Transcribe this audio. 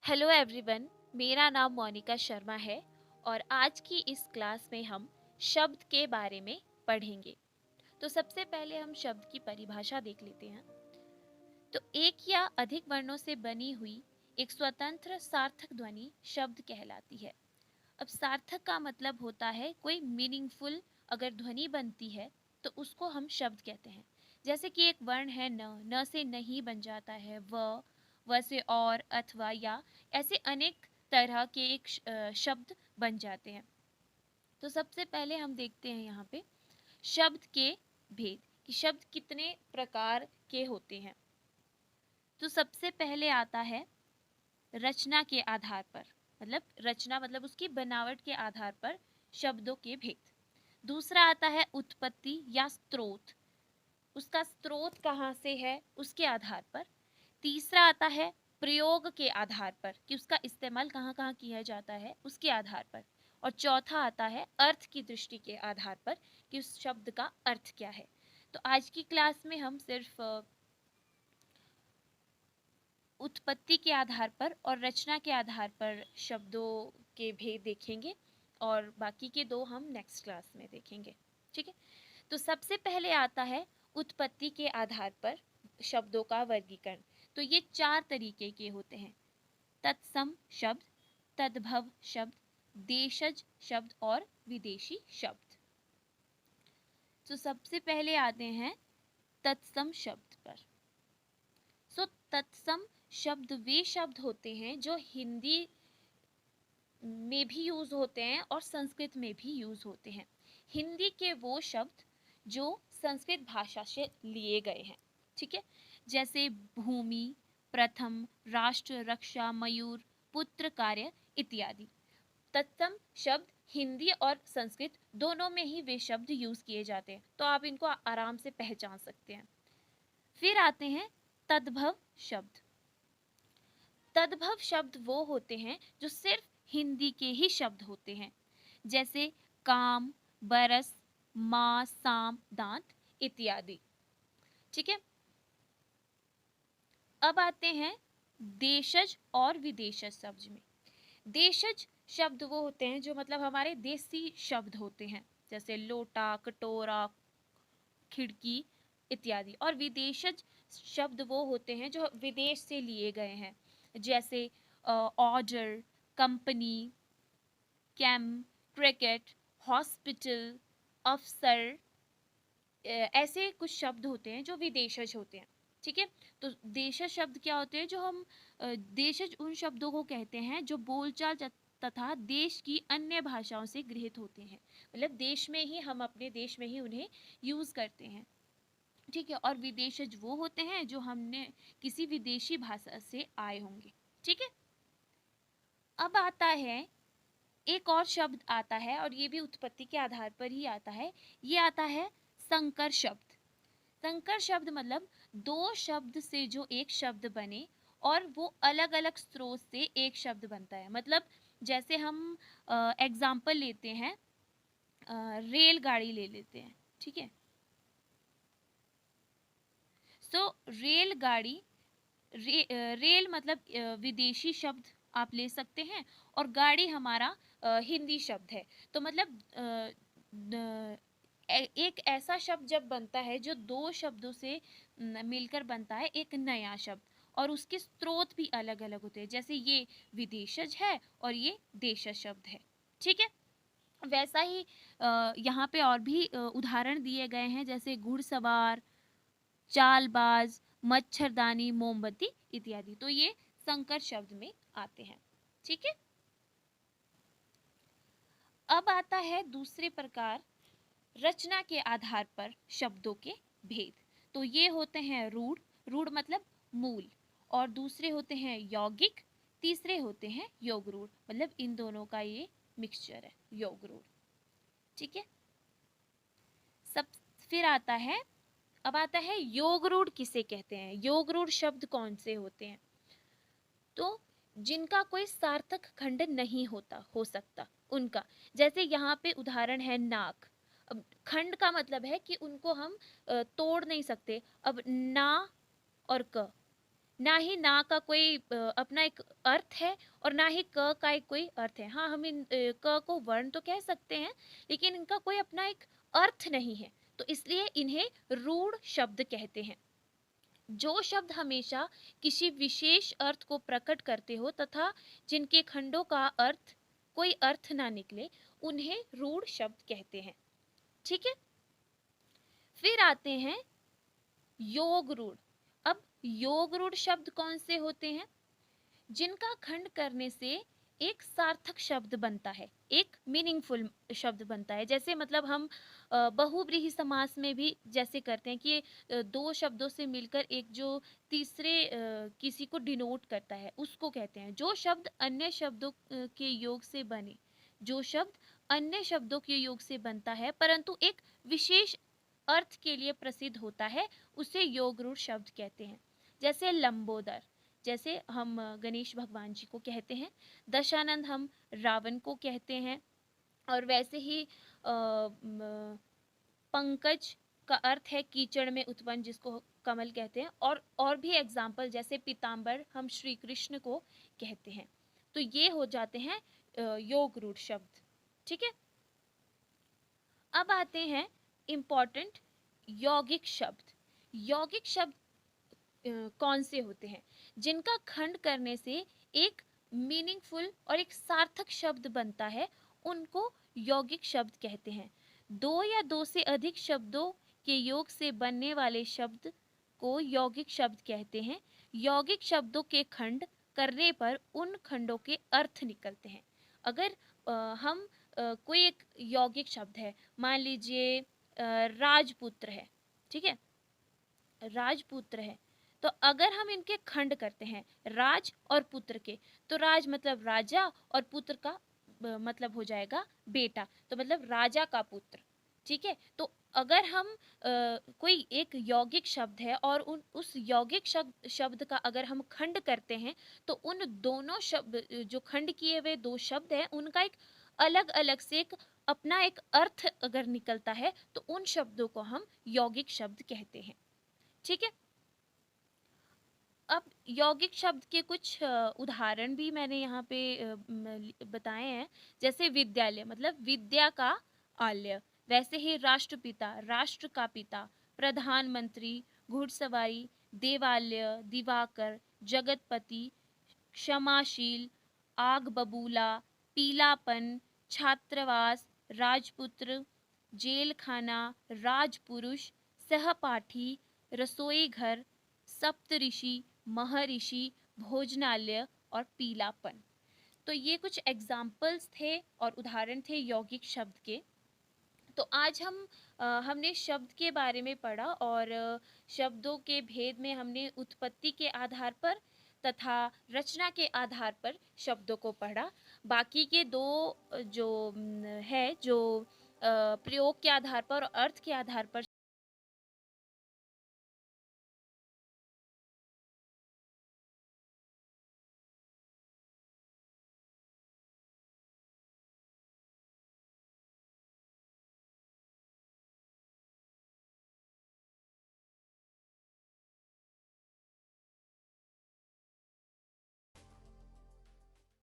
Hello everyone, मेरा नाम मोनिका शर्मा है और आज की इस क्लास में हम शब्द के बारे में पढ़ेंगे। तो सबसे पहले हम शब्द की परिभाषा देख लेते हैं। तो एक या अधिक वर्णों से बनी हुई एक स्वतंत्र सार्थक ध्वनि शब्द कहलाती है। अब सार्थक का मतलब होता है कोई मीनिंगफुल अगर ध्वनि बनती है तो उसको हम शब्द कहते हैं। जैसे कि एक वर्ण है न से नहीं बन जाता है व से और, अथवा, या ऐसे अनेक तरह के एक शब्द बन जाते हैं। तो सबसे पहले हम देखते हैं यहाँ पे शब्द के भेद कि शब्द कितने प्रकार के होते हैं। तो सबसे पहले आता है रचना के आधार पर, मतलब रचना मतलब उसकी बनावट के आधार पर शब्दों के भेद। दूसरा आता है उत्पत्ति या स्रोत, उसका स्रोत कहाँ से है उसके आधार पर। तीसरा आता है प्रयोग के आधार पर कि उसका इस्तेमाल कहाँ कहाँ किया जाता है उसके आधार पर। और चौथा आता है अर्थ की दृष्टि के आधार पर कि उस शब्द का अर्थ क्या है। तो आज की क्लास में हम सिर्फ उत्पत्ति के आधार पर और रचना के आधार पर शब्दों के भेद देखेंगे और बाकी के दो हम नेक्स्ट क्लास में देखेंगे। ठीक है, तो सबसे पहले आता है उत्पत्ति के आधार पर शब्दों का वर्गीकरण। तो ये 4 तरीके के होते हैं: तत्सम शब्द, तद्भव शब्द, देशज शब्द और विदेशी शब्द। तो सबसे पहले आते हैं तत्सम शब्द पर। तत्सम शब्द वे शब्द होते हैं जो हिंदी में भी यूज होते हैं और संस्कृत में भी यूज होते हैं। हिंदी के वो शब्द जो संस्कृत भाषा से लिए गए हैं। ठीक है, जैसे भूमि, प्रथम, राष्ट्र, रक्षा, मयूर, पुत्र, कार्य इत्यादि। तत्सम शब्द हिंदी और संस्कृत दोनों में ही वे शब्द यूज किए जाते हैं, तो आप इनको आराम से पहचान सकते हैं। फिर आते हैं तद्भव शब्द। तद्भव शब्द वो होते हैं जो सिर्फ हिंदी के ही शब्द होते हैं, जैसे काम, बरस, माँ, साम, दांत इत्यादि। ठीक है, अब आते हैं देशज और विदेशज शब्द में। देशज शब्द वो होते हैं जो मतलब हमारे देसी शब्द होते हैं, जैसे लोटा, कटोरा, खिड़की इत्यादि। और विदेशज शब्द वो होते हैं जो विदेश से लिए गए हैं, जैसे order, company, camp, cricket, hospital, अफसर, ऐसे कुछ शब्द होते हैं जो विदेशज होते हैं। ठीक है, तो देशज शब्द क्या होते हैं? जो हम देशज उन शब्दों को कहते हैं जो बोलचाल तथा देश की अन्य भाषाओं से गृहीत होते हैं, मतलब देश में ही हम अपने देश में ही उन्हें यूज करते हैं। ठीक है, और विदेशज वो होते हैं जो हमने किसी विदेशी भाषा से आए होंगे। ठीक है, अब आता है एक और शब्द आता है और ये भी उत्पत्ति के आधार पर ही आता है। ये आता है संकर शब्द। संकर शब्द मतलब दो शब्द से जो एक शब्द बने और वो अलग अलग स्रोत से एक शब्द बनता है। मतलब जैसे हम एग्जाम्पल लेते हैं, रेलगाड़ी ले लेते हैं। ठीक है, सो रेलगाड़ी, रेल मतलब विदेशी शब्द आप ले सकते हैं और गाड़ी हमारा हिंदी शब्द है। तो मतलब एक ऐसा शब्द जब बनता है जो दो शब्दों से मिलकर बनता है एक नया शब्द, और उसके स्रोत भी अलग अलग होते हैं, जैसे ये विदेशज है और ये देशज शब्द है। ठीक है, वैसा ही यहाँ पे और भी उदाहरण दिए गए हैं, जैसे घुड़सवार, चालबाज, मच्छरदानी, मोमबत्ती इत्यादि। तो ये संकर शब्द में आते हैं। ठीक है, अब आता है दूसरे प्रकार रचना के आधार पर शब्दों के भेद। तो ये होते हैं रूढ़, रूढ़ मतलब मूल, और दूसरे होते हैं यौगिक, तीसरे होते हैं योग रूढ़, मतलब इन दोनों का ये मिक्सचर है, योग रूढ़। ठीक है, सब फिर आता है, अब आता है योग रूढ़ किसे कहते हैं। योग रूढ़ शब्द कौन से होते हैं? तो जिनका कोई सार्थक खंड नहीं होता हो सकता उनका, जैसे यहाँ पे उदाहरण है नाक। अब खंड का मतलब है कि उनको हम तोड़ नहीं सकते। अब ना और क, ना ही ना का कोई अपना एक अर्थ है और ना ही क का एक कोई अर्थ है। हाँ, हम इन क को वर्ण तो कह सकते हैं, लेकिन इनका कोई अपना एक अर्थ नहीं है, तो इसलिए इन्हें रूढ़ शब्द कहते हैं। जो शब्द हमेशा किसी विशेष अर्थ को प्रकट करते हो तथा जिनके खंडों का अर्थ कोई अर्थ ना निकले, उन्हें रूढ़ शब्द कहते हैं। ठीक है, फिर आते हैं योग रूढ़। अब योग रूढ़ शब्द कौन से होते हैं? जिनका खंड करने से एक सार्थक शब्द बनता है, एक मीनिंगफुल शब्द बनता है। जैसे मतलब हम बहुब्रीहि समास में भी जैसे करते हैं कि दो शब्दों से मिलकर एक जो तीसरे किसी को डिनोट करता है, उसको कहते हैं। जो शब्द अन्य शब्दों के योग से बने, जो शब्द अन्य शब्दों के योग से बनता है परंतु एक विशेष अर्थ के लिए प्रसिद्ध होता है, उसे योग रूढ़ शब्द कहते हैं। जैसे लंबोदर, जैसे हम गणेश भगवान जी को कहते हैं। दशानंद हम रावण को कहते हैं। और वैसे ही पंकज का अर्थ है कीचड़ में उत्पन्न, जिसको कमल कहते हैं। और भी एग्जाम्पल जैसे पीताम्बर हम श्री कृष्ण को कहते हैं। तो ये हो जाते हैं योग रूढ़ शब्द। ठीक है, अब आते हैं इम्पॉर्टेंट यौगिक शब्द। यौगिक शब्द कौन से होते हैं? जिनका खंड करने से एक मीनिंगफुल और एक सार्थक शब्द बनता है, उनको यौगिक शब्द कहते हैं। दो या दो से अधिक शब्दों के योग से बनने वाले शब्द को यौगिक शब्द कहते हैं। यौगिक शब्दों के खंड करने पर उन खंडों के अर्थ निकलते हैं। अगर हम कोई एक यौगिक शब्द है, मान लीजिए राजपुत्र है, ठीक है, राजपुत्र है, तो अगर हम इनके खंड करते हैं राज और पुत्र के, तो राज मतलब राजा और पुत्र का मतलब हो जाएगा बेटा, तो मतलब राजा का पुत्र। ठीक है, तो अगर हम कोई एक यौगिक शब्द है और उस यौगिक शब्द का अगर हम खंड करते हैं, तो उन दोनों शब्द जो खंड किए हुए दो शब्द हैं, उनका एक अलग अलग से एक अपना एक अर्थ अगर निकलता है, तो उन शब्दों को हम यौगिक शब्द कहते हैं। ठीक है, अब यौगिक शब्द के कुछ उदाहरण भी मैंने यहाँ पे बताए हैं। जैसे विद्यालय मतलब विद्या का आलय, वैसे ही राष्ट्रपिता राष्ट्र का पिता, प्रधानमंत्री घुड़सवारी, देवालय दिवाकर, जगतपति क्षमाशील, आग बबूला, पीलापन, छात्रावास, राजपुत्र, जेल खाना, राजपुरुष, सहपाठी, रसोई घर, सप्तऋषि, महर्षि, भोजनालय और पीलापन। तो ये कुछ एग्जाम्पल्स थे और उदाहरण थे यौगिक शब्द के। तो आज हमने शब्द के बारे में पढ़ा और शब्दों के भेद में हमने उत्पत्ति के आधार पर तथा रचना के आधार पर शब्दों को पढ़ा। बाकी के दो जो है जो प्रयोग के आधार पर और अर्थ के आधार पर